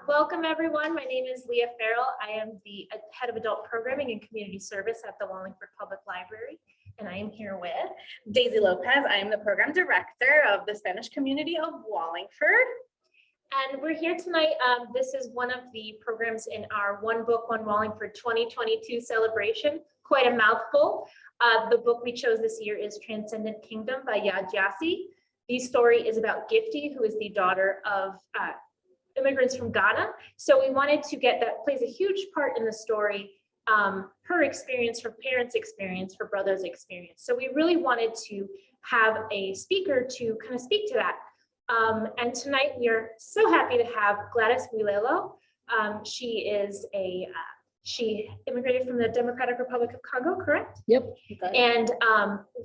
Welcome everyone. My name is Leah Farrell. I am the head of adult programming and community service at the Wallingford Public Library. And I am here with Daisy Lopez. I am the program director of the Spanish community of Wallingford. And we're here tonight. This is one of the programs in our One Book, One Wallingford 2022 celebration. Quite a mouthful. The book we chose this year is Transcendent Kingdom by Yaa Gyasi. The story is about Gifty, who is the daughter of immigrants from Ghana. So we wanted to get, that plays a huge part in the story, her experience, her parents' experience, her brother's experience. So we really wanted to have a speaker to kind of speak to that. And tonight we are so happy to have Gladys Mwilelo. She immigrated from the Democratic Republic of Congo, correct? Yep. And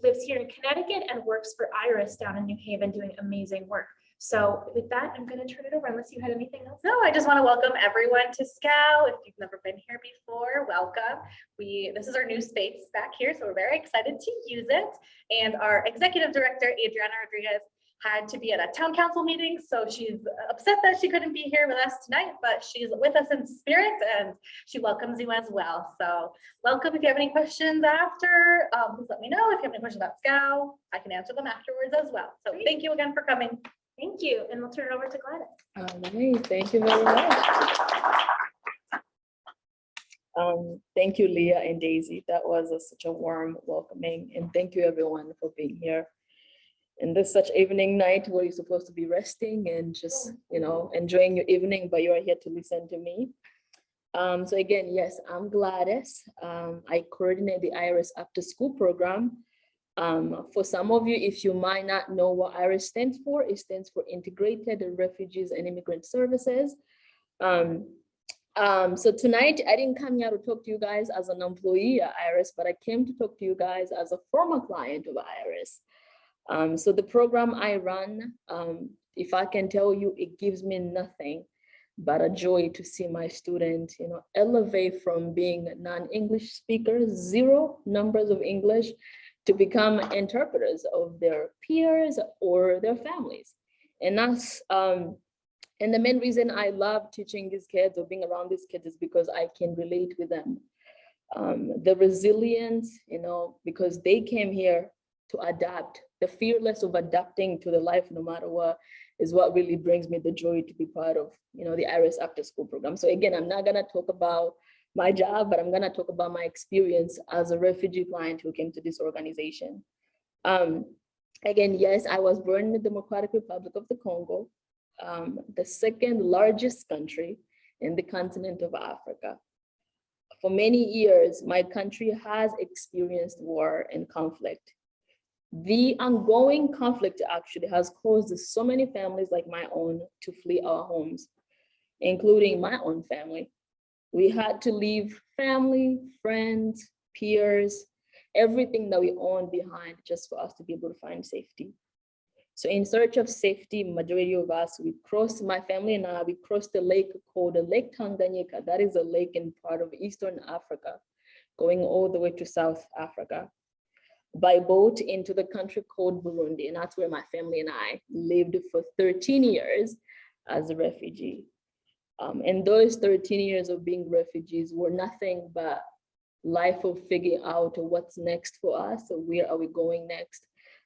lives here in Connecticut and works for IRIS down in New Haven doing amazing work. So with that, I'm going to turn it over unless you had anything else. No, I just want to welcome everyone to SCOW. If you've never been here before, welcome. This is our new space back here, so we're very excited to use it. And our executive director, Adriana Rodriguez, had to be at a town council meeting, so she's upset that she couldn't be here with us tonight, but she's with us in spirit and she welcomes you as well. So welcome. If you have any questions after, please let me know. If you have any questions about SCOW, I can answer them afterwards as well. So thank you again for coming. Thank you, and we'll turn it over to Gladys. All right, thank you very much. Thank you, Leah and Daisy. That was such a warm welcoming, and thank you everyone for being here. In this such evening night where you're supposed to be resting and just, enjoying your evening, but you are here to listen to me. So again, yes, I'm Gladys. I coordinate the IRIS after school program. For some of you, if you might not know what IRIS stands for, it stands for Integrated Refugees and Immigrant Services. So tonight, I didn't come here to talk to you guys as an employee at IRIS, but I came to talk to you guys as a former client of IRIS. So the program I run, if I can tell you, it gives me nothing but a joy to see my students, elevate from being non-English speakers, zero numbers of English, to become interpreters of their peers or their families. And that's, and the main reason I love teaching these kids or being around these kids is because I can relate with them. The resilience, because they came here to adapt. The fearless of adapting to the life no matter what is what really brings me the joy to be part of, the IRIS after school program. So again, I'm not gonna talk about my job, but I'm gonna talk about my experience as a refugee client who came to this organization. Again, yes, I was born in the Democratic Republic of the Congo, the second largest country in the continent of Africa. For many years, my country has experienced war and conflict. The ongoing conflict actually has caused so many families like my own to flee our homes, including my own family. We had to leave family, friends, peers, everything that we owned behind just for us to be able to find safety. So in search of safety, majority of us, my family and I, we crossed the lake called Lake Tanganyika. That is a lake in part of Eastern Africa, going all the way to South Africa, by boat into the country called Burundi. And that's where my family and I lived for 13 years as a refugee. And those 13 years of being refugees were nothing but life of figuring out what's next for us. So where are we going next?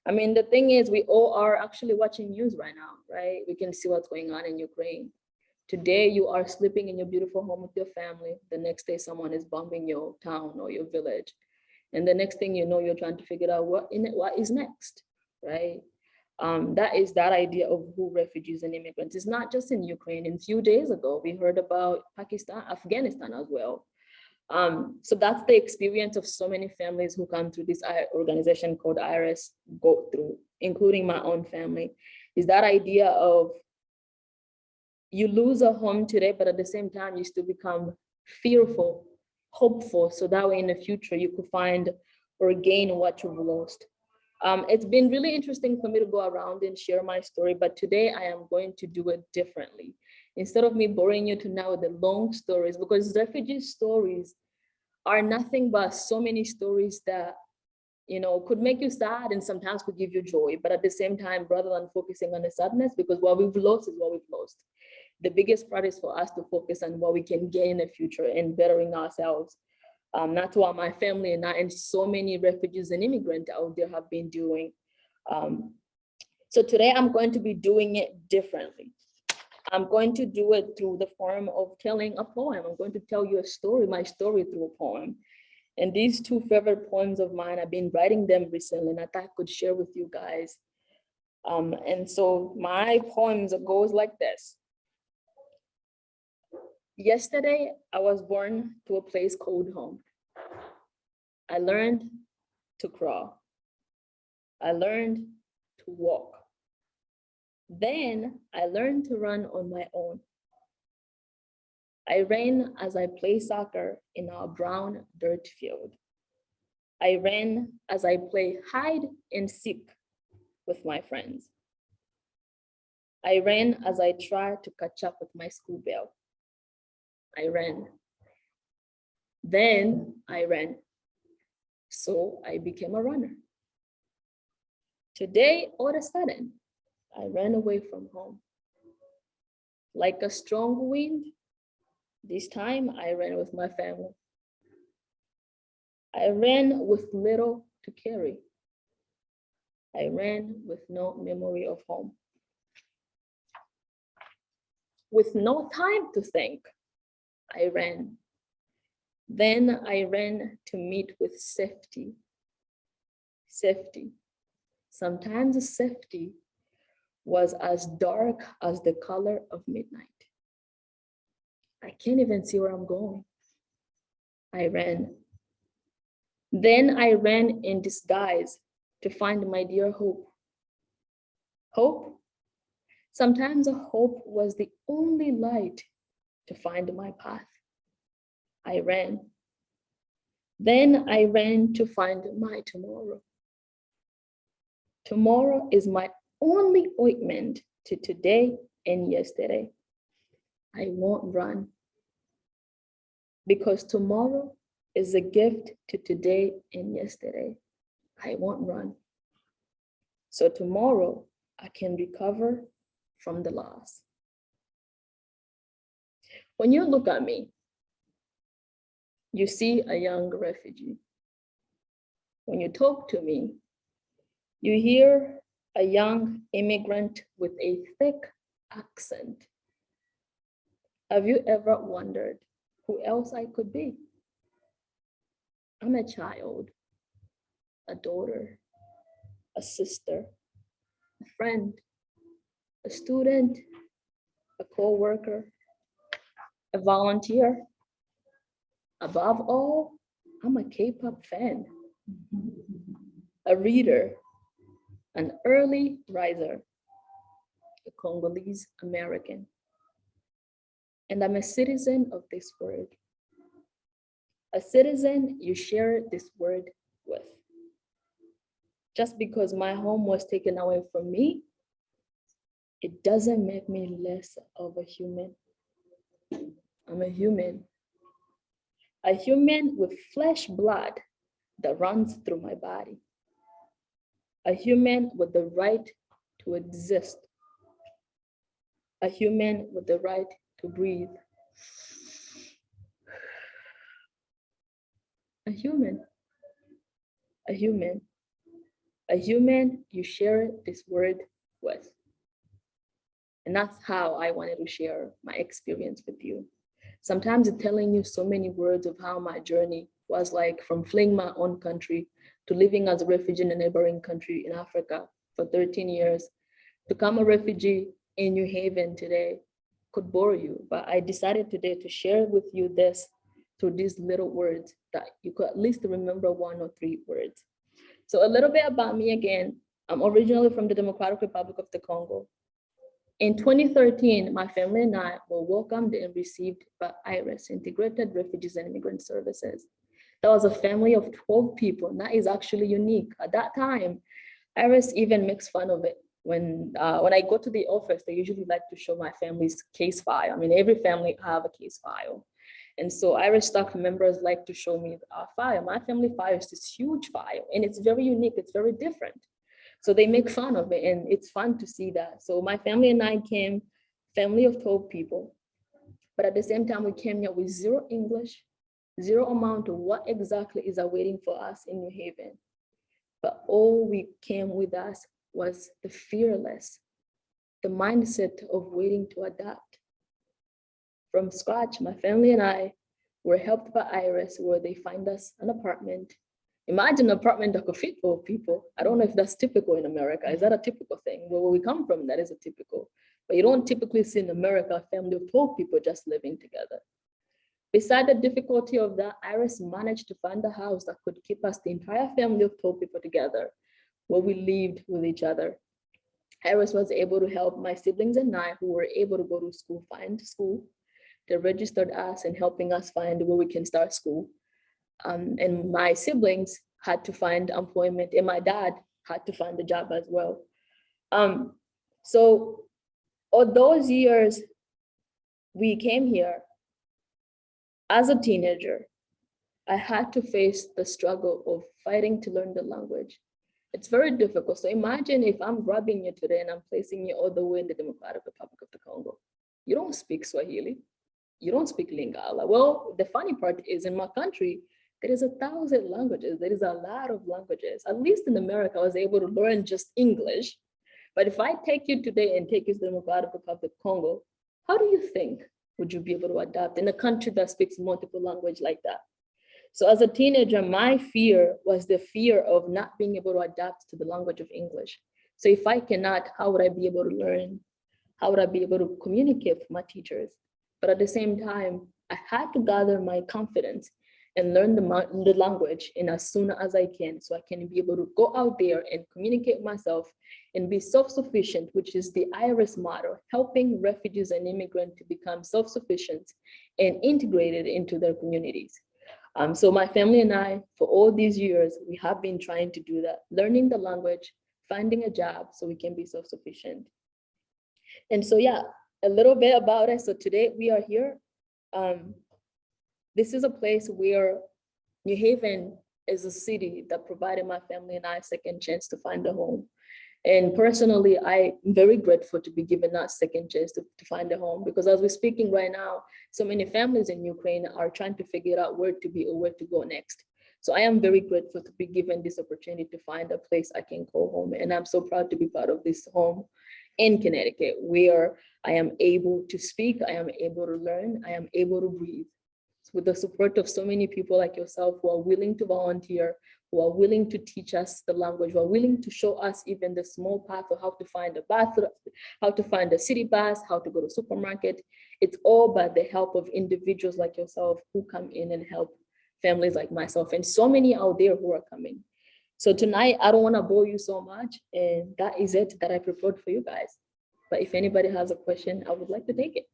I mean, the thing is, we all are actually watching news right now, right? We can see what's going on in Ukraine. Today, you are sleeping in your beautiful home with your family. The next day, someone is bombing your town or your village. And the next thing you know, you're trying to figure out what is next, right? That is that idea of who refugees and immigrants. It's not just in Ukraine. And a few days ago, we heard about Pakistan, Afghanistan as well. So that's the experience of so many families who come through this organization called IRIS go through, including my own family, is that idea of you lose a home today, but at the same time, you still become fearful, hopeful, so that way in the future you could find or gain what you've lost. It's been really interesting for me to go around and share my story, but today I am going to do it differently. Instead of me boring you to now with the long stories, because refugee stories are nothing but so many stories that could make you sad and sometimes could give you joy, but at the same time, rather than focusing on the sadness, because what we've lost is what we've lost. the biggest part is for us to focus on what we can gain in the future and bettering ourselves. That's what my family and so many refugees and immigrants out there have been doing. So today I'm going to be doing it differently. I'm going to do it through the form of telling a poem. I'm going to tell you a story, my story through a poem. And these two favorite poems of mine, I've been writing them recently and I thought I could share with you guys. And so my poems goes like this. Yesterday, I was born to a place called home. I learned to crawl. I learned to walk. Then I learned to run on my own. I ran as I played soccer in our brown dirt field. I ran as I played hide and seek with my friends. I ran as I tried to catch up with my school bell. I ran. Then I ran. So I became a runner. Today, all of a sudden, I ran away from home. Like a strong wind, this time I ran with my family. I ran with little to carry. I ran with no memory of home. With no time to think, I ran. Then I ran to meet with safety. Safety. Sometimes the safety was as dark as the color of midnight. I can't even see where I'm going. I ran. Then I ran in disguise to find my dear hope. Hope? Sometimes a hope was the only light to find my path. I ran. Then I ran to find my tomorrow. Tomorrow is my only ointment to today and yesterday. I won't run because tomorrow is a gift to today and yesterday. I won't run. So tomorrow I can recover from the loss. When you look at me, you see a young refugee. When you talk to me, you hear a young immigrant with a thick accent. Have you ever wondered who else I could be? I'm a child, a daughter, a sister, a friend, a student, a co-worker, a volunteer. Above all, I'm a K-pop fan, a reader, an early riser, a Congolese American. And I'm a citizen of this world. A citizen you share this word with. Just because my home was taken away from me, it doesn't make me less of a human. I'm a human with flesh blood that runs through my body. A human with the right to exist. A human with the right to breathe. A human you share this word with. And that's how I wanted to share my experience with you. Sometimes it's telling you so many words of how my journey was like from fleeing my own country to living as a refugee in a neighboring country in Africa for 13 years, to become a refugee in New Haven today could bore you. But I decided today to share with you this through these little words that you could at least remember 1 or 3 words. So a little bit about me again. I'm originally from the Democratic Republic of the Congo. In 2013, my family and I were welcomed and received by IRIS, Integrated Refugees and Immigrant Services. That was a family of 12 people, and that is actually unique. At that time, IRIS even makes fun of it. When I go to the office, they usually like to show my family's case file. I mean, every family have a case file. And so IRIS staff members like to show me our file. My family file is this huge file, and it's very unique, it's very different. So they make fun of it, and it's fun to see that. So my family and I came family of 12 people. But at the same time, we came here with zero English, zero amount of what exactly is awaiting for us in New Haven. But all we came with us was the fearless, the mindset of waiting to adapt. From scratch, my family and I were helped by IRIS, where they find us an apartment. Imagine an apartment that could fit 12 people. I don't know if that's typical in America. Is that a typical thing? Where we come from, that is a typical. But you don't typically see in America a family of 12 people just living together. Beside the difficulty of that, IRIS managed to find a house that could keep us, the entire family of 12 people together, where we lived with each other. IRIS was able to help my siblings and I, who were able to go to school, find school. They registered us and helping us find where we can start school. And my siblings had to find employment, and my dad had to find a job as well. So all those years we came here, as a teenager, I had to face the struggle of fighting to learn the language. It's very difficult. So imagine if I'm grabbing you today and I'm placing you all the way in the Democratic Republic of the Congo. You don't speak Swahili. You don't speak Lingala. Well, the funny part is, in my country, there is 1,000 languages. There is a lot of languages. At least in America, I was able to learn just English. But if I take you today and take you to the Democratic Republic of Congo, how do you think would you be able to adapt in a country that speaks multiple languages like that? So as a teenager, my fear was the fear of not being able to adapt to the language of English. So if I cannot, how would I be able to learn? How would I be able to communicate with my teachers? But at the same time, I had to gather my confidence and learn the language in as soon as I can, so I can be able to go out there and communicate myself and be self-sufficient, which is the IRIS model, helping refugees and immigrants to become self-sufficient and integrated into their communities. So my family and I, for all these years, we have been trying to do that, learning the language, finding a job so we can be self-sufficient. And so, yeah, a little bit about it. So today we are here. This is a place where New Haven is a city that provided my family and I a second chance to find a home. And personally, I'm very grateful to be given that second chance to find a home, because as we're speaking right now, so many families in Ukraine are trying to figure out where to be or where to go next. So I am very grateful to be given this opportunity to find a place I can call home. And I'm so proud to be part of this home in Connecticut, where I am able to speak, I am able to learn, I am able to breathe. With the support of so many people like yourself who are willing to volunteer, who are willing to teach us the language, who are willing to show us even the small path of how to find a bathroom, how to find a city bus, how to go to supermarket. It's all by the help of individuals like yourself who come in and help families like myself, and so many out there who are coming. So tonight, I don't want to bore you so much, and that is it that I prepared for you guys. But if anybody has a question, I would like to take it.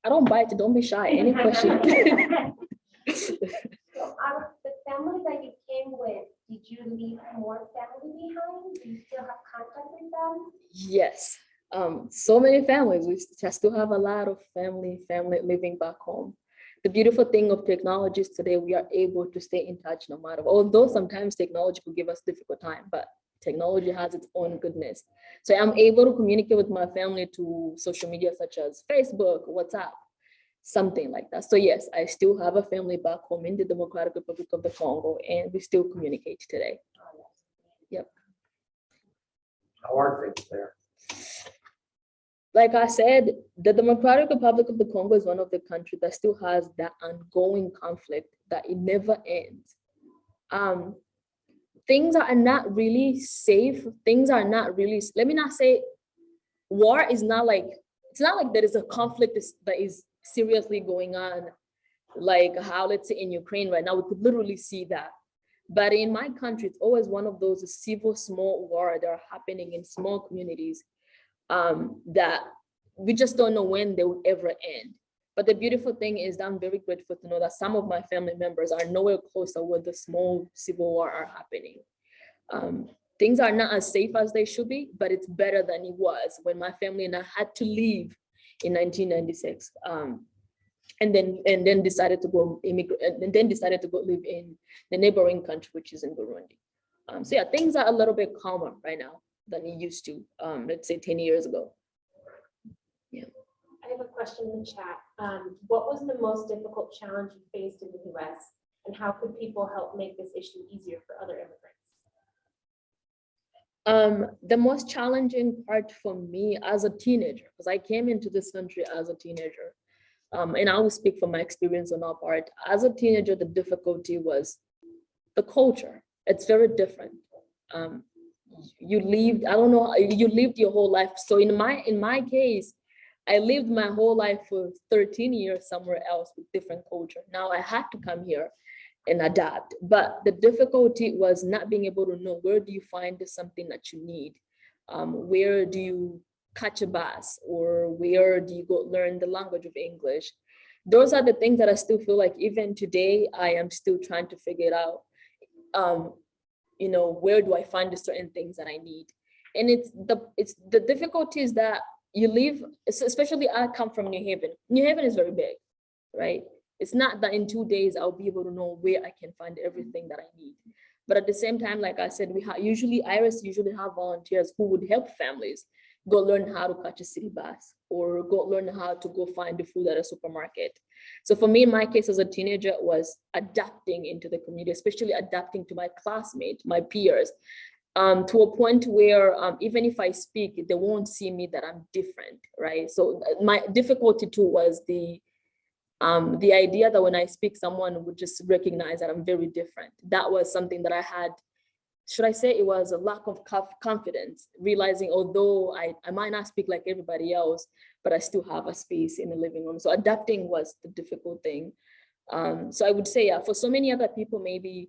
I don't bite, don't be shy. Any question? So the family that you came with, did you leave more family behind? Do you still have contact with them? Yes. So many families. We still have a lot of family living back home. The beautiful thing of technology is today we are able to stay in touch no matter, although sometimes technology could give us difficult time, but technology has its own goodness. So I'm able to communicate with my family to social media such as Facebook, WhatsApp, something like that. So yes, I still have a family back home in the Democratic Republic of the Congo, and we still communicate today. Yep. How are things there? Like I said, the Democratic Republic of the Congo is one of the countries that still has that ongoing conflict that it never ends. Things are not really safe. Things are not really, let me not say, war is not like, it's not like there is a conflict that is seriously going on, like how, let's say in Ukraine right now, we could literally see that. But in my country, it's always one of those civil small wars that are happening in small communities that we just don't know when they will ever end. But the beautiful thing is that I'm very grateful to know that some of my family members are nowhere closer where the small civil war are happening. Things are not as safe as they should be, but it's better than it was when my family and I had to leave in 1996. And then decided to go immigrate, and then decided to go live in the neighboring country, which is in Burundi. So yeah, things are a little bit calmer right now than it used to, let's say 10 years ago. Yeah. I have a question in the chat. What was the most difficult challenge you faced in the US, and how could people help make this issue easier for other immigrants? The most challenging part for me as a teenager, because I came into this country as a teenager, and I will speak from my experience on our part. As a teenager, the difficulty was the culture. It's very different. You lived, I don't know, you lived your whole life. So in my case, I lived my whole life for 13 years somewhere else with different culture. Now I had to come here and adapt. But the difficulty was not being able to know, where do you find something that you need? Where do you catch a bus, or where do you go learn the language of English? Those are the things that I still feel like even today, I am still trying to figure it out. Where do I find the certain things that I need? And it's the difficulty is that you live, especially I come from New Haven. New Haven is very big, right? It's not that in 2 days I'll be able to know where I can find everything that I need. But at the same time, like I said, IRIS usually have volunteers who would help families go learn how to catch a city bus, or go learn how to go find the food at a supermarket. So for me, in my case as a teenager, it was adapting into the community, especially adapting to my classmates, my peers, to a point where even if I speak, they won't see me that I'm different, right? So my difficulty too was the idea that when I speak, someone would just recognize that I'm very different. That was something that I had. Should I say it was a lack of confidence, realizing although I might not speak like everybody else, but I still have a space in the living room. So adapting was the difficult thing. So I would say, yeah, for so many other people, maybe,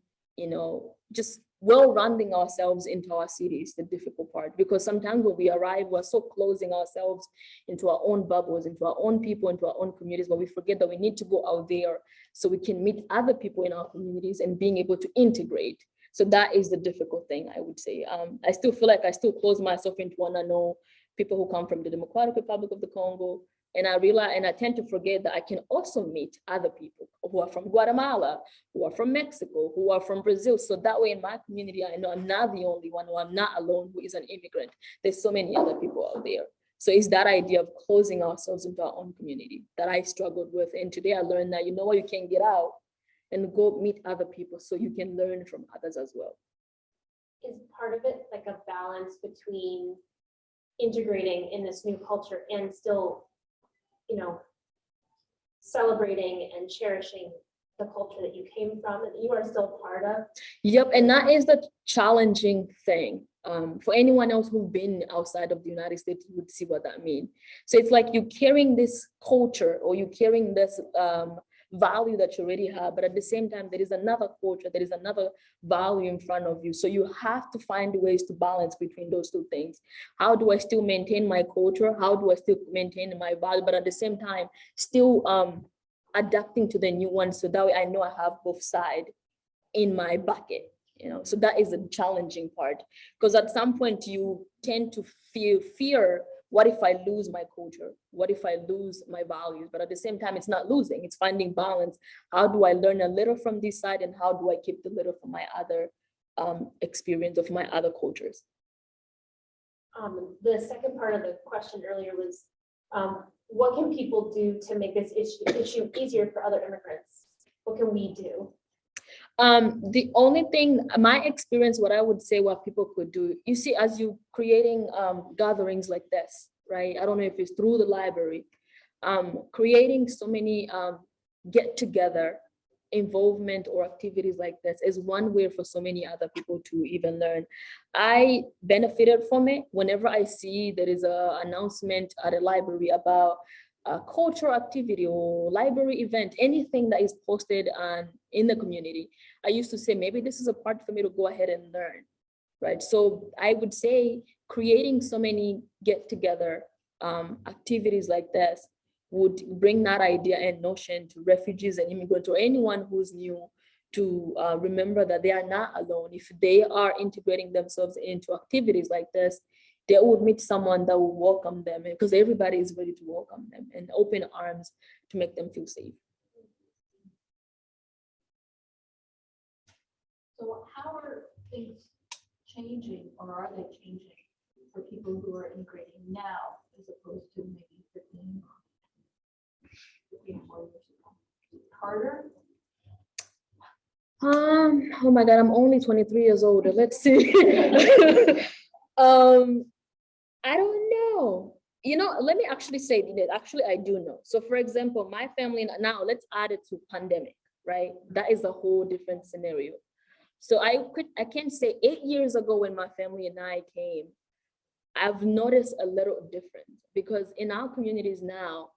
just well-rounding ourselves into our cities, the difficult part, because sometimes when we arrive, we're so closing ourselves into our own bubbles, into our own people, into our own communities, but we forget that we need to go out there so we can meet other people in our communities and being able to integrate. So that is the difficult thing, I would say. I still feel like I still close myself into want to know people who come from the Democratic Republic of the Congo. And I realize, and I tend to forget that I can also meet other people who are from Guatemala, who are from Mexico, who are from Brazil. So that way in my community, I know I'm not the only one, or I'm not alone who is an immigrant. There's so many other people out there. So it's that idea of closing ourselves into our own community that I struggled with. And today I learned that, you can get out and go meet other people so you can learn from others as well. Is part of it like a balance between integrating in this new culture and still, celebrating and cherishing the culture that you came from and that you are still part of? Yep, and that is the challenging thing. For anyone else who's been outside of the United States, you would see what that means. So it's like you're carrying this culture, or you're carrying this value that you already have, but at the same time, there is another culture, there is another value in front of you. So you have to find ways to balance between those two things. How do I still maintain my culture? How do I still maintain my value, but at the same time, still adapting to the new one, so that way I know I have both sides in my bucket. So that is the challenging part, because at some point you tend to feel fear. What if I lose my culture? What if I lose my values? But at the same time, it's not losing, it's finding balance. How do I learn a little from this side, and how do I keep the little from my other experience of my other cultures? The second part of the question earlier was, what can people do to make this issue easier for other immigrants? What can we do? The only thing, my experience, what I would say what people could do, you see, as you creating gatherings like this, right? I don't know if it's through the library, creating so many get together involvement or activities like this is one way for so many other people to even learn. I benefited from it. Whenever I see there is an announcement at a library about a cultural activity or library event, anything that is posted in the community, I used to say, maybe this is a part for me to go ahead and learn, right? So I would say creating so many get-together activities like this would bring that idea and notion to refugees and immigrants, or anyone who's new, to remember that they are not alone. If they are integrating themselves into activities like this, they would meet someone that will welcome them, because everybody is ready to welcome them and open arms to make them feel safe. So how are things changing, or are they changing for people who are immigrating now as opposed to maybe 15 or more years ago? Is it harder? Oh my God, I'm only 23 years old. Let's see. I don't know. You know, let me actually say that actually I do know. So for example, my family now, let's add it to pandemic, right? That is a whole different scenario. So I can say 8 years ago when my family and I came, I've noticed a little difference, because in our communities now,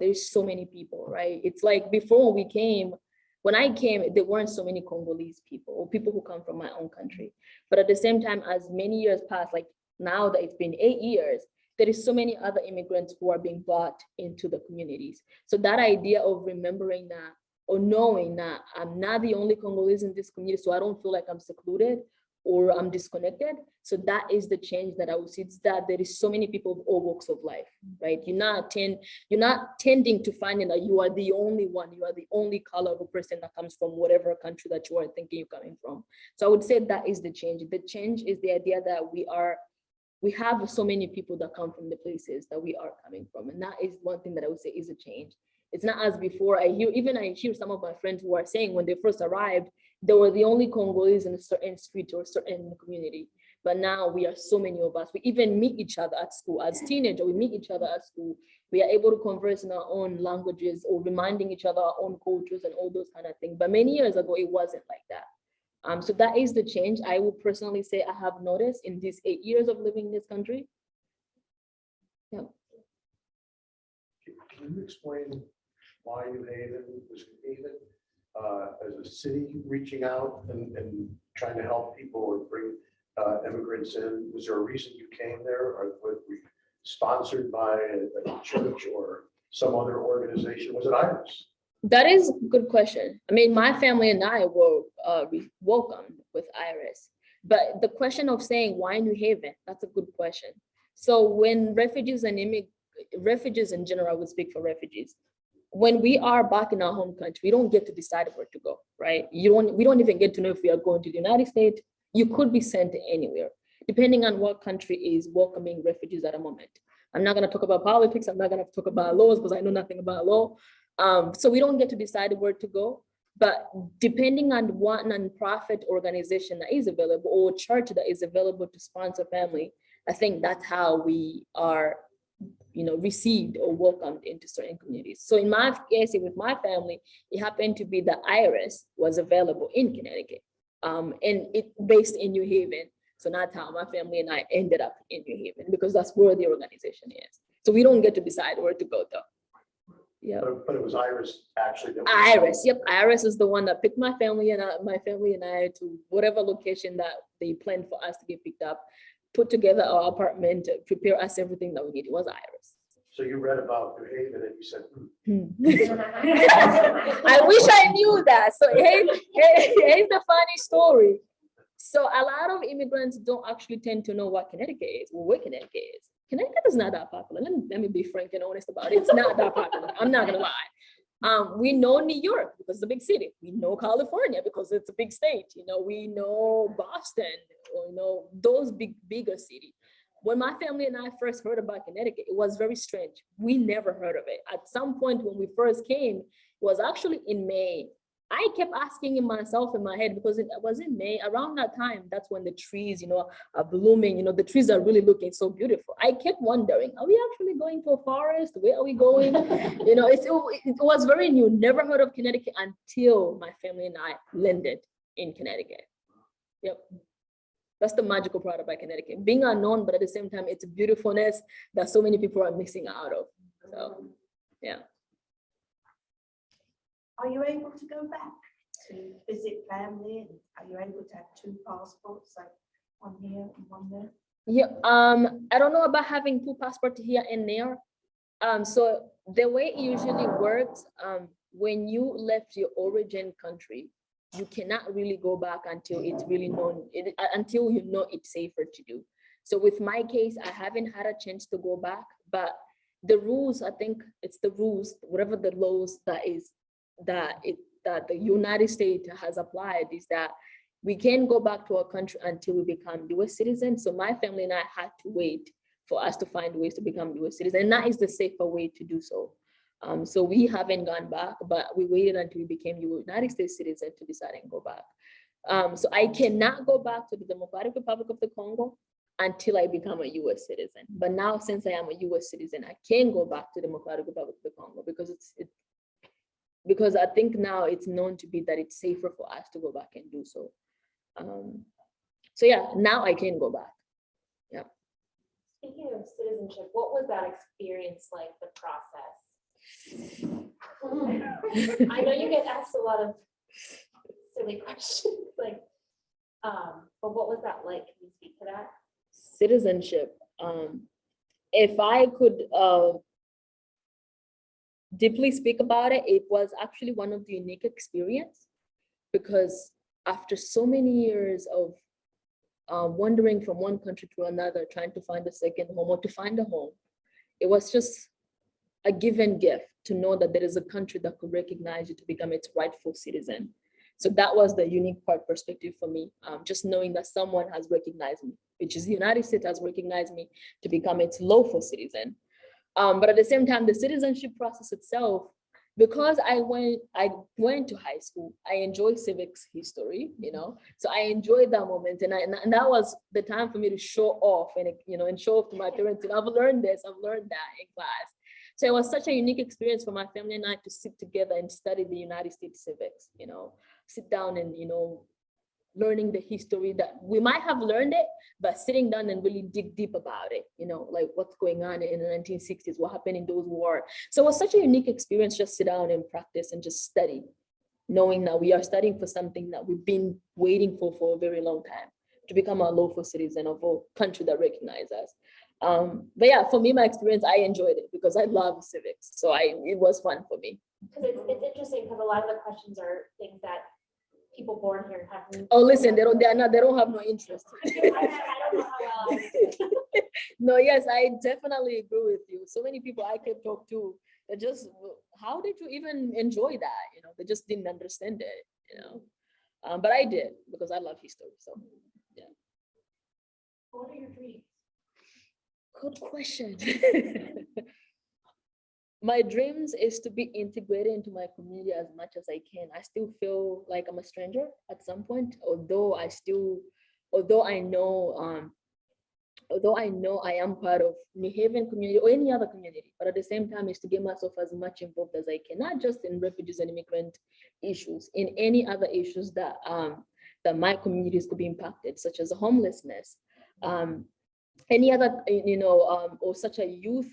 there's so many people, right? It's like before we came, when I came, there weren't so many Congolese people or people who come from my own country. But at the same time, as many years passed, like now that it's been 8 years, there is so many other immigrants who are being brought into the communities. So that idea of remembering that, or knowing that I'm not the only Congolese in this community, so I don't feel like I'm secluded or I'm disconnected. So that is the change that I would see. It's that there is so many people of all walks of life, right? You're not tending to finding that you are the only one, you are the only color of a person that comes from whatever country that you are thinking you're coming from. So I would say that is the change. The change is the idea that we have so many people that come from the places that we are coming from. And that is one thing that I would say is a change. It's not as before. I hear some of my friends who are saying when they first arrived, they were the only Congolese in a certain street or a certain community. But now we are so many of us. We even meet each other at school. As teenagers, we meet each other at school. We are able to converse in our own languages or reminding each other our own cultures and all those kind of things. But many years ago, it wasn't like that. So that is the change I would personally say I have noticed in these 8 years of living in this country. Yeah. Can you explain why New Haven was created as a city reaching out and trying to help people or bring immigrants in? Was there a reason you came there, or were we sponsored by a church or some other organization? Was it IRIS? That is a good question. I mean, my family and I were welcomed with IRIS, but the question of saying why New Haven, that's a good question. So when refugees in general, I would speak for refugees, when we are back in our home country, we don't get to decide where to go, right? We don't even get to know if we are going to the United States. You could be sent anywhere, depending on what country is welcoming refugees at a moment. I'm not going to talk about politics. I'm not going to talk about laws because I know nothing about law. So we don't get to decide where to go. But depending on what nonprofit organization that is available or church that is available to sponsor family, I think that's how we are, received or welcomed into certain communities. So in my case, with my family, it happened to be that IRIS was available in Connecticut, and it based in New Haven. So that's how my family and I ended up in New Haven, because that's where the organization is. So we don't get to decide where to go though. Yeah. But it was IRIS actually. IRIS, yep. IRIS is the one that picked my family and I to whatever location that they planned for us to get picked up, put together our apartment, prepare us everything that we need. It was IRIS. So you read about New Haven and you said, I wish I knew that. So here's the funny story. So a lot of immigrants don't actually tend to know what Connecticut is or where Connecticut is. Connecticut is not that popular. Let me be frank and honest about it. It's not that popular. I'm not gonna lie. We know New York because it's a big city. We know California because it's a big state. We know Boston, or those bigger cities. When my family and I first heard about Connecticut, it was very strange. We never heard of it. At some point when we first came, it was actually in May. I kept asking myself in my head, because it was in May, around that time, that's when the trees, are blooming, the trees are really looking so beautiful. I kept wondering, are we actually going to a forest? Where are we going? It was very new, never heard of Connecticut until my family and I landed in Connecticut. Yep. That's the magical part about Connecticut, being unknown, but at the same time, it's a beautifulness that so many people are missing out of. So, yeah. Are you able to go back to visit family? Are you able to have 2 passports, like one here and one there? Yeah, I don't know about having 2 passports here and there. So the way it usually works, when you left your origin country, you cannot really go back until it's really known, until you know it's safer to do. So with my case, I haven't had a chance to go back, but the rules, I think it's the rules, whatever the laws that the United States has applied is that we can't go back to our country until we become US citizens. So my family and I had to wait for us to find ways to become US citizens. And that is the safer way to do so. So we haven't gone back, but we waited until we became United States citizens to decide and go back. So I cannot go back to the Democratic Republic of the Congo until I become a US citizen. But now, since I am a US citizen, I can go back to the Democratic Republic of the Congo because I think now it's known to be that it's safer for us to go back and do so. So yeah, now I can go back. Yeah. Speaking of citizenship, what was that experience like, the process? I know you get asked a lot of silly questions, like, but what was that like? Can you speak to that? Citizenship. If I could deeply speak about it, it was actually one of the unique experience, because after so many years of wandering from one country to another, trying to find a second home or to find a home, it was just a given gift to know that there is a country that could recognize you to become its rightful citizen. So that was the unique part perspective for me, just knowing that someone has recognized me, which is the United States has recognized me to become its lawful citizen. But at the same time, the citizenship process itself, because I went to high school, I enjoy civics history, so I enjoyed that moment, and that was the time for me to show off and show off to my parents, and I've learned this, I've learned that in class. So it was such a unique experience for my family and I to sit together and study the United States civics, sit down and, learning the history that we might have learned it, but sitting down and really dig deep about it, like what's going on in the 1960s, what happened in those wars. So it was such a unique experience, just sit down and practice and just study, knowing that we are studying for something that we've been waiting for a very long time, to become a lawful citizen of a country that recognizes us. But yeah, for me, my experience, I enjoyed it because I love civics. So it was fun for me. Because it's interesting because a lot of the questions are things that people born here have. Oh, listen, they don't have no interest. I don't know how well I No, yes, I definitely agree with you. So many people I can talk to, they just, how did you even enjoy that? They just didn't understand it, but I did because I love history. So yeah. What are your dreams? Good question. My dreams is to be integrated into my community as much as I can. I still feel like I'm a stranger at some point, although I know I am part of New Haven community or any other community, but at the same time is to get myself as much involved as I can, not just in refugees and immigrant issues, in any other issues that my communities could be impacted, such as homelessness, any other, or such a youth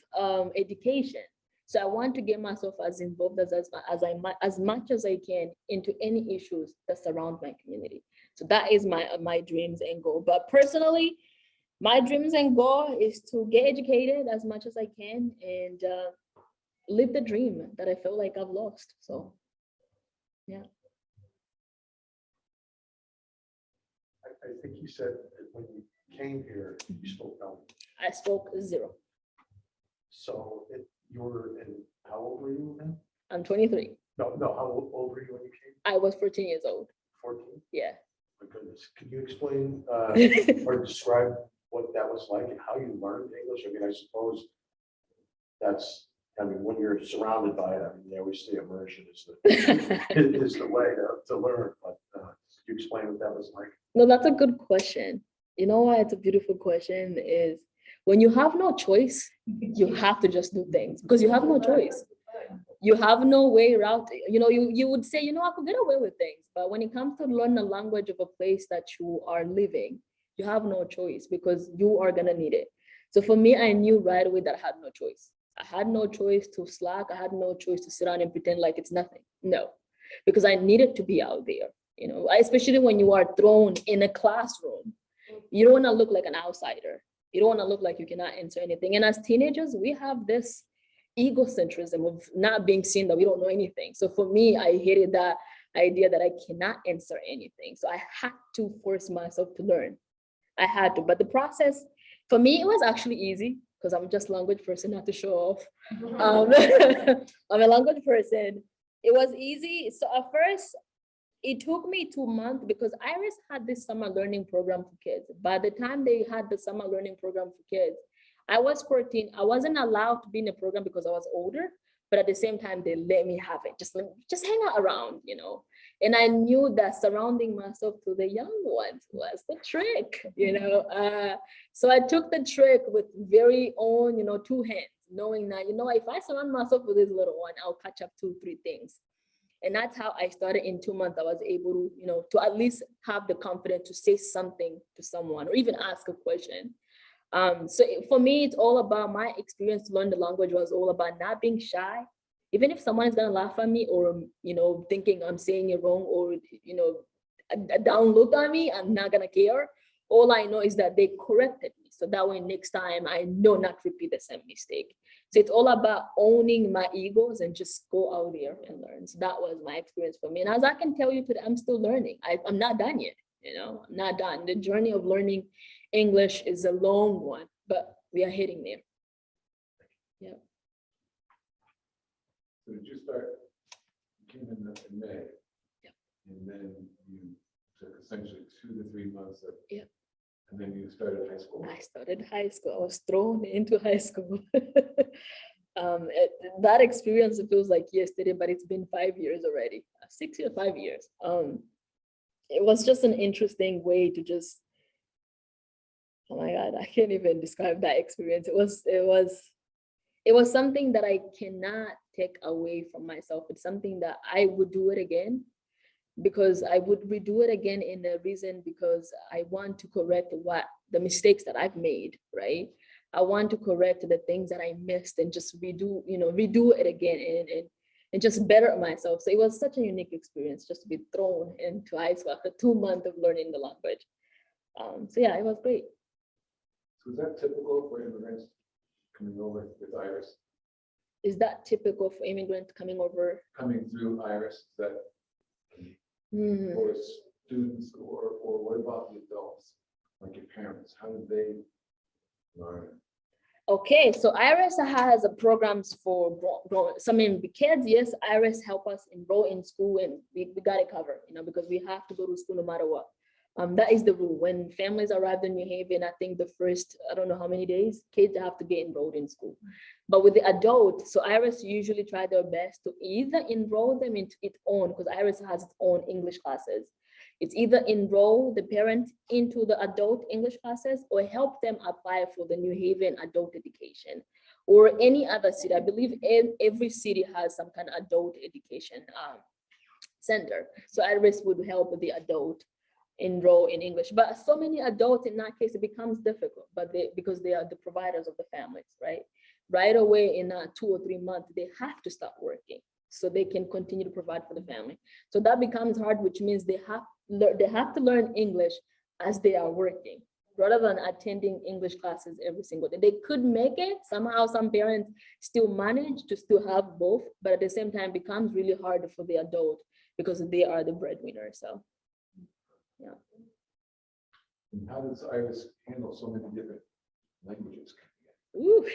education. So I want to get myself as involved as much as I can into any issues that surround my community. So that is my dreams and goal. But personally, my dreams and goal is to get educated as much as I can and live the dream that I feel like I've lost. So, yeah. I think you said that when you came here, you spoke no. I spoke zero. So you were how old were you then? I'm 23. No, how old were you when you came? I was 14 years old. 14? Yeah. My goodness. Can you explain or describe what that was like and how you learned English? I mean, I suppose when you're surrounded by it, they always say immersion is the way to learn. But can you explain what that was like? No, that's a good question. You know why it's a beautiful question is when you have no choice, you have to just do things because you have no choice. You have no way around. You would say, I could get away with things. But when it comes to learn the language of a place that you are living, you have no choice because you are going to need it. So for me, I knew right away that I had no choice. I had no choice to slack. I had no choice to sit down and pretend like it's nothing. No, because I needed to be out there. Especially when you are thrown in a classroom, you don't want to look like an outsider. You don't want to look like you cannot answer anything. And as teenagers, we have this egocentrism of not being seen that we don't know anything. So for me, I hated that idea that I cannot answer anything. So I had to force myself to learn. I had to, but the process for me, it was actually easy because I'm just language person, not to show off. I'm a language person. It was easy. So at first, it took me 2 months because IRIS had this summer learning program for kids. By the time they had the summer learning program for kids, I was 14. I wasn't allowed to be in the program because I was older, but at the same time, they let me have it. Just hang out around, you know. And I knew that surrounding myself to the young ones was the trick, you know. So I took the trick with very own, you know, 2 hands, knowing that, you know, if I surround myself with this little one, I'll catch up 2, 3 things. And that's how I started. In 2 months, I was able to, you know, to at least have the confidence to say something to someone or even ask a question. So for me, it's all about my experience to learn the language was all about not being shy. Even if someone is gonna laugh at me or, you know, thinking I'm saying it wrong or, you know, a down look at me, I'm not gonna care. All I know is that they corrected me. So that way next time I know not to repeat the same mistake. So it's all about owning my egos and just go out there and learn. So that was my experience for me. And as I can tell you today, I'm still learning. I'm not done yet, you know, I'm not done. The journey of learning English is a long one, but we are heading there. Yeah. So did you start, you came in May? Yeah. And then you took essentially 2 to 3 months of. Yeah. And then you started high school? I started high school. I was thrown into high school. That experience, it feels like yesterday, but it's been 5 years already. 6 years, 5 years. It was just an interesting way to just, oh my God, I can't even describe that experience. It was something that I cannot take away from myself. It's something that I would do it again, because I would redo it again in the reason because I want to correct what the mistakes that I've made, right? I want to correct the things that I missed and just redo it again and just better myself. So it was such a unique experience just to be thrown into high school after 2 months of learning the language. So yeah, it was great. So is that typical for immigrants coming over with IRIS? Is that typical for immigrants coming over? Coming through IRIS, is that for students or what about the adults, like your parents? How did they learn? Okay, so IRIS has a programs for some kids. Yes, IRIS help us enroll in school, and we got it covered, you know, because we have to go to school no matter what. That is the rule. When families arrive in New Haven, I think the first, I don't know how many days, kids have to get enrolled in school. But with the adult, so IRIS usually try their best to either enroll them into its own, because IRIS has its own English classes. It's either enroll the parent into the adult English classes or help them apply for the New Haven adult education or any other city. I believe every city has some kind of adult education center. So IRIS would help the adult enroll in English, but so many adults in that case, it becomes difficult, but because they are the providers of the families, right? Right away in 2 or 3 months, they have to start working so they can continue to provide for the family. So that becomes hard, which means they have to learn English as they are working, rather than attending English classes every single day. They could make it somehow. Some parents still manage to still have both, but at the same time becomes really hard for the adult because they are the breadwinner. So yeah. And how does IRIS handle so many different languages? Ooh.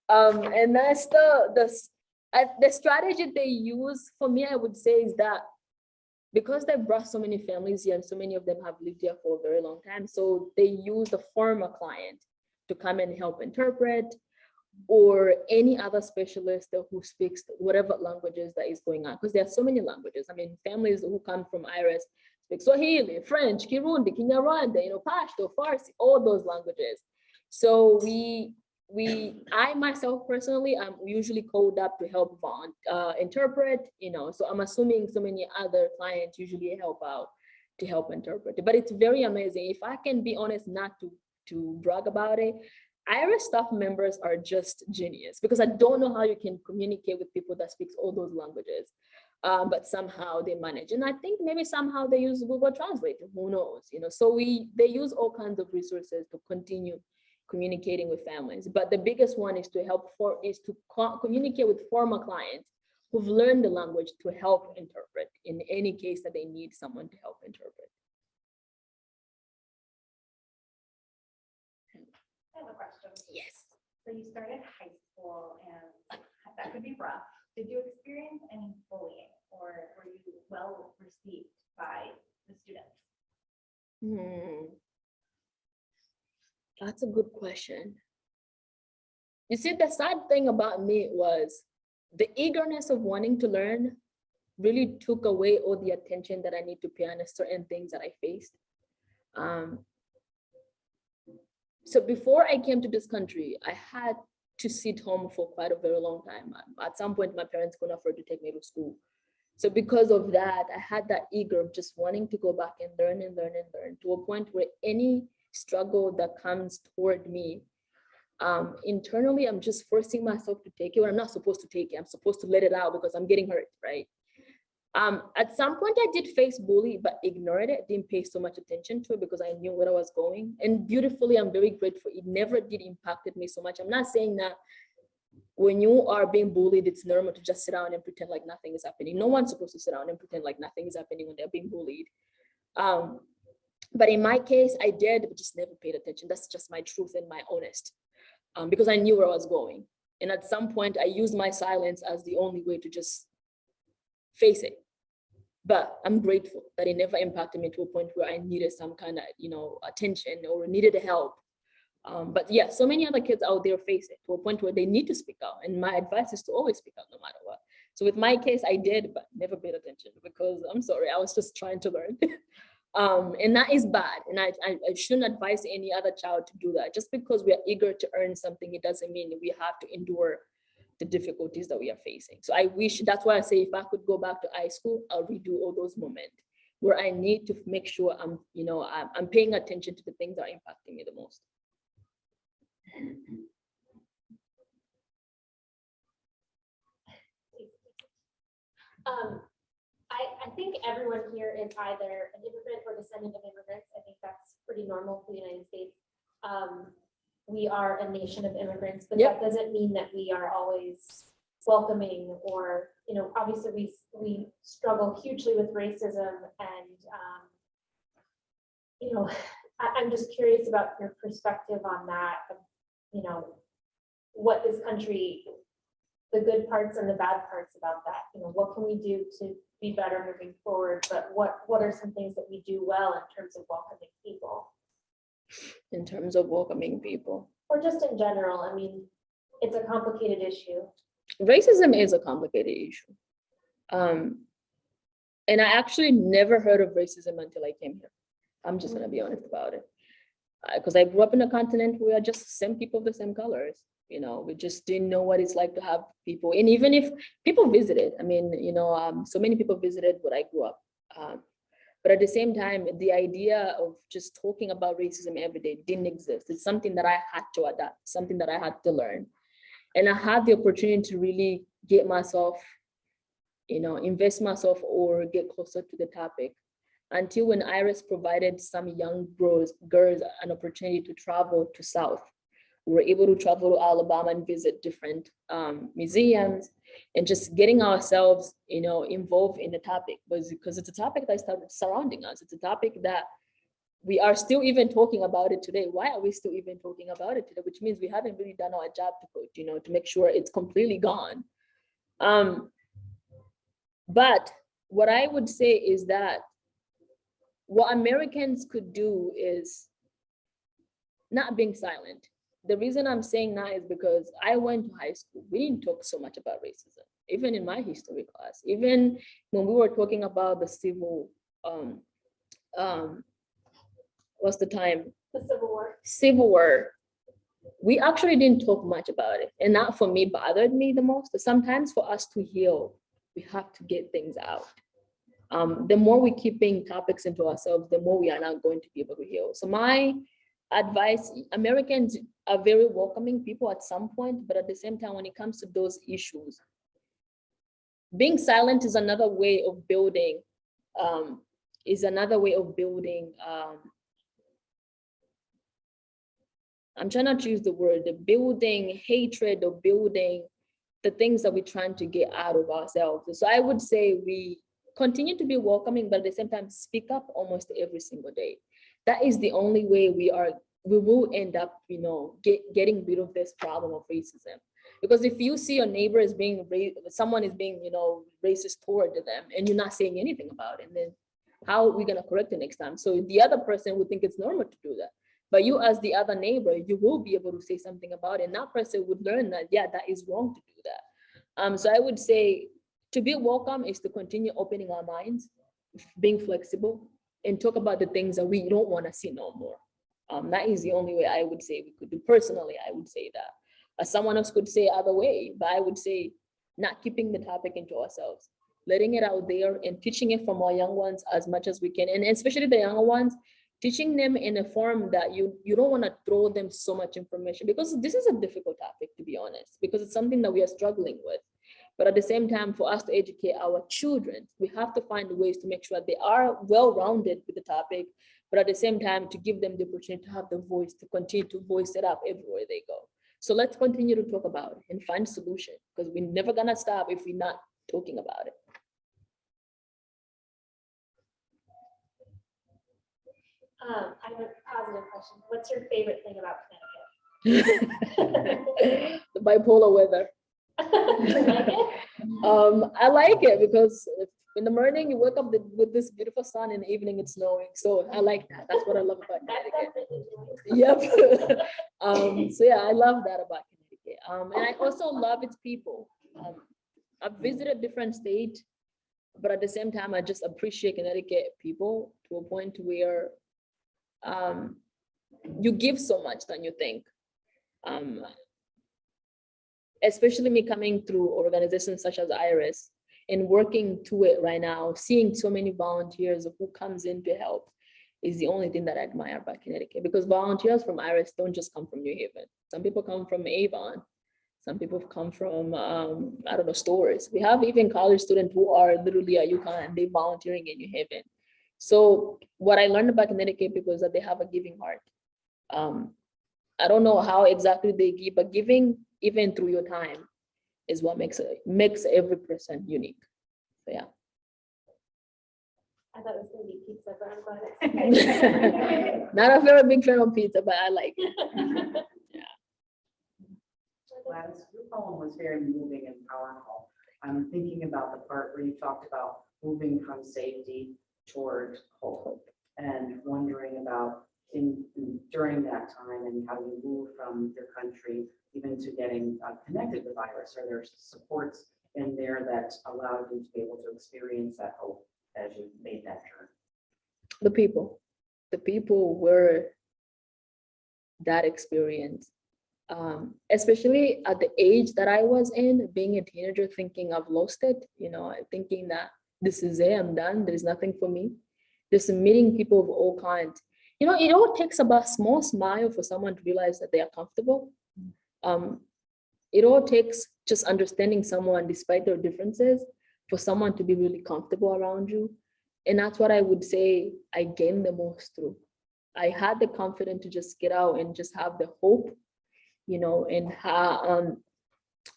And that's the strategy they use for me, I would say, is that because they brought so many families here and so many of them have lived here for a very long time, so they use the former client to come and help interpret, or any other specialist who speaks whatever languages that is going on, because there are so many languages. I mean, families who come from IRIS speak Swahili, French, Kirundi, Kinyarwanda, you know, Pashto, Farsi, all those languages. So I myself personally, I'm usually called up to help interpret, you know, so I'm assuming so many other clients usually help out to help interpret. But it's very amazing. If I can be honest, not to brag about it, IRIS staff members are just genius, because I don't know how you can communicate with people that speaks all those languages, but somehow they manage. And I think maybe somehow they use Google Translate, who knows, you know, so they use all kinds of resources to continue communicating with families. But the biggest one is to communicate with former clients who've learned the language to help interpret in any case that they need someone to help interpret. I have a question. Yes. So you started high school and that could be rough. Did you experience any bullying or were you well received by the students? That's a good question. You see, the sad thing about me was the eagerness of wanting to learn really took away all the attention that I need to pay on certain things that I faced. So before I came to this country, I had to sit home for quite a very long time. At some point, my parents couldn't afford to take me to school. So because of that, I had that eager of just wanting to go back and learn and learn and learn to a point where any struggle that comes toward me, internally, I'm just forcing myself to take it when I'm not supposed to take it. I'm supposed to let it out because I'm getting hurt, right? At some point I did face bully, but ignored it, didn't pay so much attention to it because I knew where I was going. And beautifully, I'm very grateful. It never did impacted me so much. I'm not saying that when you are being bullied, it's normal to just sit down and pretend like nothing is happening. No one's supposed to sit down and pretend like nothing is happening when they're being bullied. But in my case, I did, but just never paid attention. That's just my truth and my honest, because I knew where I was going. And at some point, I used my silence as the only way to just face it. But I'm grateful that it never impacted me to a point where I needed some kind of, attention or needed help. But yeah, so many other kids out there face it to a point where they need to speak out. And my advice is to always speak out no matter what. So with my case, I did, but never paid attention because I'm sorry, I was just trying to learn. And that is bad. And I shouldn't advise any other child to do that. Just because we are eager to earn something, it doesn't mean we have to endure the difficulties that we are facing. So I wish, that's why I say if I could go back to high school, I'll redo all those moments where I need to make sure I'm paying attention to the things that are impacting me the most. I think everyone here is either an immigrant or descendant of immigrants. I think that's pretty normal for the United States. We are a nation of immigrants, but Yep. that doesn't mean that we are always welcoming or, obviously we struggle hugely with racism and, I'm just curious about your perspective on that, what this country, the good parts and the bad parts about that, what can we do to be better moving forward, but what are some things that we do well in terms of welcoming people? In terms of welcoming people. Or just in general, I mean, it's a complicated issue. Racism is a complicated issue. And I actually never heard of racism until I came here. I'm just gonna be honest about it. Because I grew up in a continent where we are just the same people of the same colors. We just didn't know what it's like to have people. And even if people visited, so many people visited where I grew up. But at the same time, the idea of just talking about racism every day didn't exist. It's something that I had to adapt, something that I had to learn. And I had the opportunity to really get myself, invest myself or get closer to the topic until when IRIS provided some young girls an opportunity to travel to South. We were able to travel to Alabama and visit different museums and just getting ourselves, involved in the topic because it's a topic that started surrounding us. It's a topic that we are still even talking about it today. Why are we still even talking about it today? Which means we haven't really done our job to make sure it's completely gone. But what I would say is that what Americans could do is not being silent. The reason I'm saying that is because I went to high school. We didn't talk so much about racism, even in my history class. Even when we were talking about the civil, what's the time? The Civil War. Civil War. We actually didn't talk much about it. And that for me bothered me the most. But sometimes for us to heal, we have to get things out. The more we keep bringing topics into ourselves, the more we are not going to be able to heal. So my advice, Americans are very welcoming people at some point, but at the same time, when it comes to those issues, being silent is another way of building, I'm trying not to use the word, building hatred or building the things that we're trying to get out of ourselves. So I would say we continue to be welcoming, but at the same time, speak up almost every single day. That is the only way we will end up, getting rid of this problem of racism. Because if you see your neighbor is being someone is being, racist toward them, and you're not saying anything about it, then how are we gonna correct it next time? So the other person would think it's normal to do that. But you as the other neighbor, you will be able to say something about it. And that person would learn that, yeah, that is wrong to do that. So I would say to be welcome is to continue opening our minds, being flexible, and talk about the things that we don't want to see no more. That is the only way I would say we could do. Personally, I would say that. Someone else could say other way, but I would say not keeping the topic into ourselves, letting it out there and teaching it from our young ones as much as we can. And especially the younger ones, teaching them in a form that you don't want to throw them so much information, because this is a difficult topic, to be honest, because it's something that we are struggling with. But at the same time, for us to educate our children, we have to find ways to make sure they are well-rounded with the topic, but at the same time, to give them the opportunity to have the voice, to continue to voice it up everywhere they go. So let's continue to talk about it and find solution, because we're never gonna stop if we're not talking about it. I have a positive question. What's your favorite thing about Connecticut? The bipolar weather. You like it? I like it because in the morning you wake up with this beautiful sun, in the evening it's snowing. So I like that. That's what I love about That's Connecticut. definitely Yep. So yeah, I love that about Connecticut. And I also love its people. I've visited different states, but at the same time, I just appreciate Connecticut people to a point where you give so much than you think. Especially me coming through organizations such as IRIS and working to it right now, seeing so many volunteers who comes in to help is the only thing that I admire about Connecticut, because volunteers from IRIS don't just come from New Haven. Some people come from Avon. Some people come from, I don't know, stores. We have even college students who are literally at UConn and they're volunteering in New Haven. So what I learned about Connecticut people is that they have a giving heart. I don't know how exactly they give, but giving even through your time is what makes every person unique. So yeah. I thought it was gonna be pizza, but I'm glad it's. Not a very big fan of pizza, but I like it. Gladys, your poem was very moving and powerful. I'm thinking about the part where you talked about moving from safety toward hope, and wondering about during that time and how you move from your country even to getting connected with IRIS. Are there supports in there that allowed you to be able to experience that hope as you made that journey? The people were that experience. Especially at the age that I was in, being a teenager, thinking I've lost it, thinking that this is it, I'm done, there's nothing for me. Just meeting people of all kinds. It all takes about a small smile for someone to realize that they are comfortable. It all takes just understanding someone despite their differences for someone to be really comfortable around you. And that's what I would say I gained the most through. I had the confidence to just get out and just have the hope, and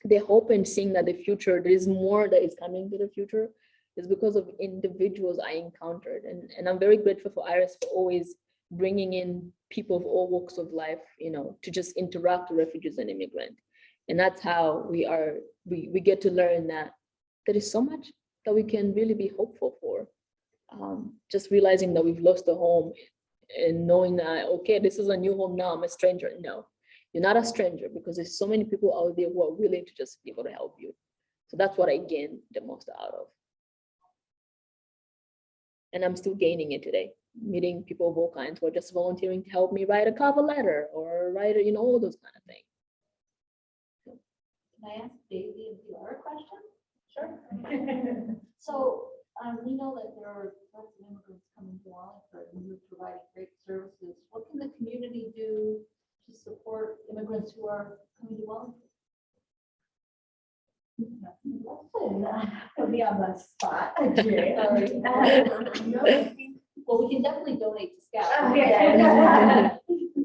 the hope in seeing that the future, there is more that is coming to the future, is because of individuals I encountered. And I'm very grateful for IRIS for always bringing in people of all walks of life, to just interact with refugees and immigrants. And that's how we get to learn that there is so much that we can really be hopeful for. Just realizing that we've lost a home and knowing that, okay, this is a new home now, I'm a stranger. No, you're not a stranger, because there's so many people out there who are willing to just be able to help you. So that's what I gained the most out of. And I'm still gaining it today, meeting people of all kinds who are just volunteering to help me write a cover letter or write, all those kind of things. Can I ask Daisy and PR a question? Sure. So we know that there are lots of immigrants coming to Wallingford and you're providing great services. What can the community do to support immigrants who are coming to Wallingford? Put me on the spot. Well, we can definitely donate to Scout. Okay.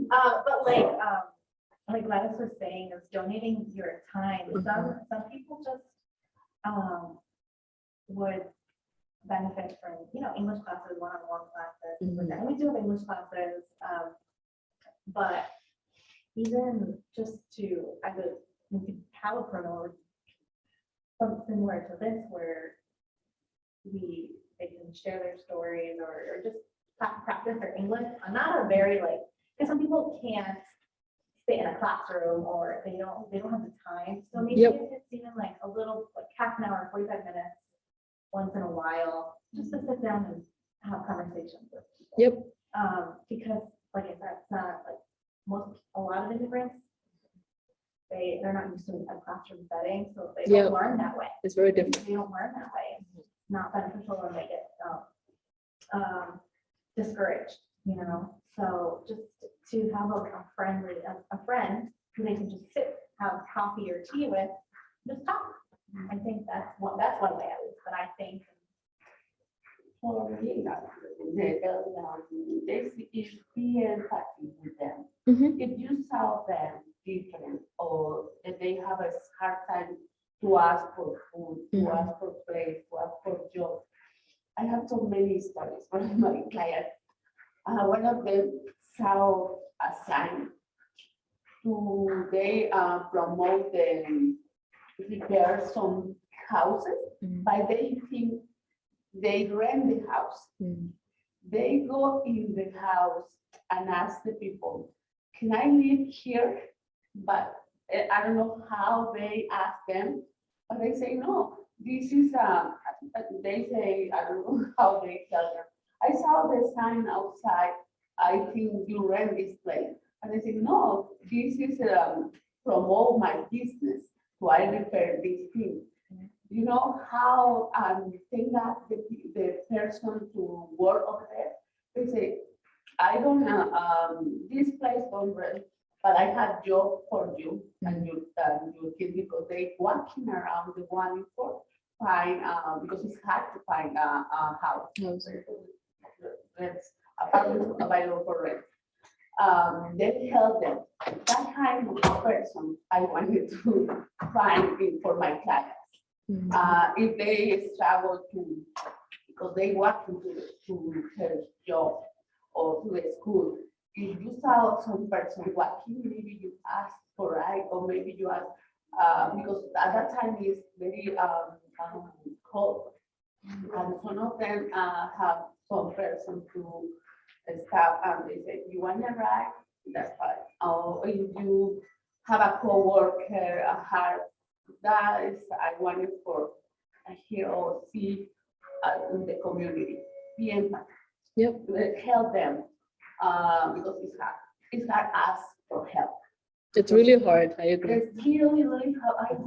But like Gladys was saying, is donating your time. Some people just would benefit from, English classes, one-on-one classes. But then we do have English classes. But even just to, we could have a program something similar to this where they can share their stories or just practice their English. I'm not a very because some people can't sit in a classroom or they don't have the time. So maybe if it's even a little half an hour, 45 minutes once in a while, just to sit down and have conversations with people. Because like I said, it's not a lot of immigrants, they're not used to a classroom setting, so they don't learn that way. It's very different. They don't learn that way. It's not beneficial and they get discouraged, So just to have a friend who they can just sit, have coffee or tea with, just talk. I think that's one way at least, but I think for me, is be empathy with them. If you saw them different or if they have a hard time to ask for food, to ask for place, to ask for job. I have so many stories from my clients. One of them saw a sign they promote the repair some houses, but they think they rent the house. They go in the house and ask the people, can I live here? But I don't know how they ask them, but they say, no, this is, they say, I don't know how they tell them. I saw the sign outside, I think you rent this place. And they say, no, this is promote my business, so I repair this thing. You know how they got the person to work over there? They say, I don't know, this place don't rent, but I have job for you and your kid, because they walking around the Wallingford, find because it's hard to find a house. That's apartments available for rent. They help them. That kind of person I wanted to find for my clients. If they struggle to, because they walk to her job or to the school, if you saw some person walking, maybe you ask for ride, or maybe you ask, because at that time it's very cold, and some of them have some person to stop and they say, you want to ride? That's fine. Or if you have a co-worker, a hard, that is, I wanted for hear or see in the community, be empathic. Help them because it's hard. It's hard to ask for help. It's really hard. I agree. It's really hard.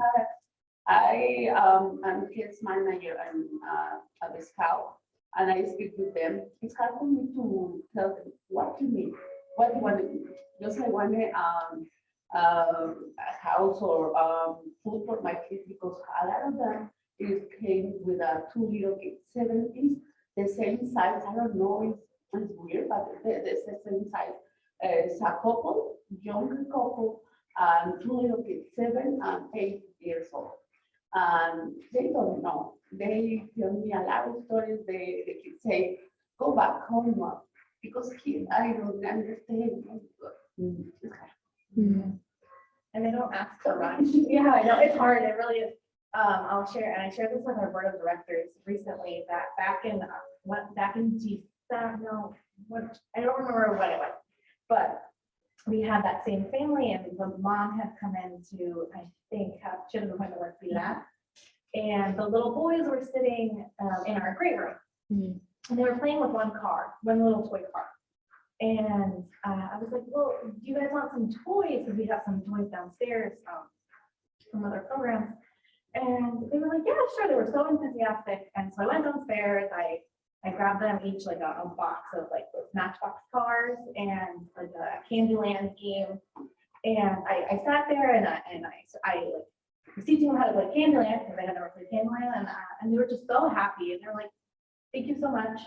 I'm kids manager and at the Scout, and I speak with them. It's hard for me to tell them what you need, what you want to do. Just I want a house or food for my kids, because a lot of them came with 2 little kids, 70s, the same size. I don't know, it's weird, but the same size. It's a couple, younger couple, and 2 little kids, 7 and 8 years old. And they don't know. They tell me a lot of stories. The kids say, go back home, Mom, because I don't understand. And they don't ask for much. Yeah, I know, it's hard, it really is. I'll share, and I shared this with our board of directors recently, that back in December, no, I don't remember what it was, but we had that same family, and the mom had come in to, I think, she had an appointment with that. And the little boys were sitting in our great room, and they were playing with one little toy car. And I was like, well, do you guys want some toys? Because we have some toys downstairs from other programs. And they were like, yeah, sure. They were so enthusiastic. And so I went downstairs. I grabbed them each like a box of like those Matchbox cars and like a Candyland game. And I sat there and I was teaching them how to play Candyland, because I had never played Candyland. And they were just so happy. And they're like, thank you so much.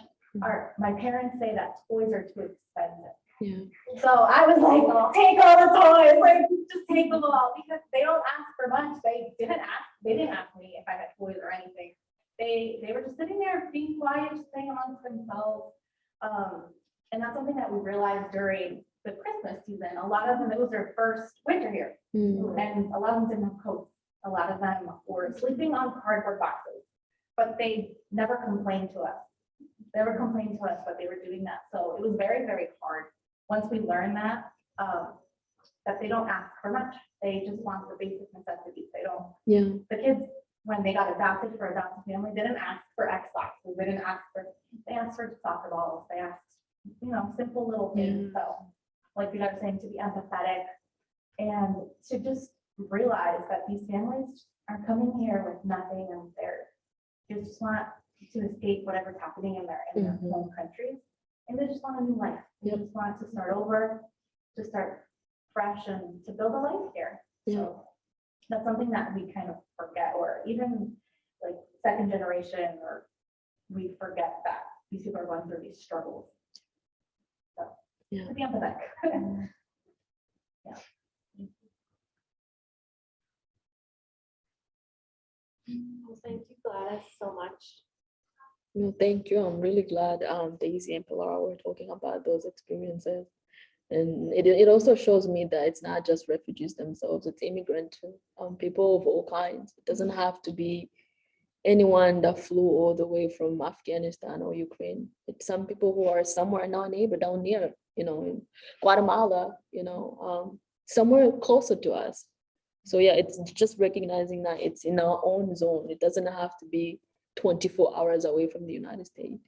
My parents say that toys are too expensive. Yeah. So I was like, take all the toys, like just take them all, because they don't ask for much. They didn't ask me if I had toys or anything. They were just sitting there being quiet, just playing amongst themselves. And that's something that we realized during the Christmas season. A lot of them, it was their first winter here. And a lot of them didn't have coats. A lot of them were sleeping on cardboard boxes, but they never complained to us. Never complained to us that they were doing that. So it was very, very hard. Once we learned that, that they don't ask for much. They just want the basic necessities. They don't, Yeah. the kids, when they got adopted for adopted family, didn't ask for Xboxes. They asked for soccer balls. They asked, simple little things. So like you guys were saying, to be empathetic and to just realize that these families are coming here with nothing, and they just want to escape whatever's happening in their home countries, and they just want a new life. They just want to start over, to start fresh, and to build a life here. So that's something that we kind of forget, or even like second generation, or we forget that these people are going through these struggles. So to be empathetic. Well, thank you, Gladys, so much. No, thank you. I'm really glad Daisy and Pilar were talking about those experiences. And it also shows me that it's not just refugees themselves, it's immigrant people of all kinds. It doesn't have to be anyone that flew all the way from Afghanistan or Ukraine. It's some people who are somewhere in our neighbor down near, in Guatemala, somewhere closer to us. So yeah, it's just recognizing that it's in our own zone. It doesn't have to be 24 hours away from the United States.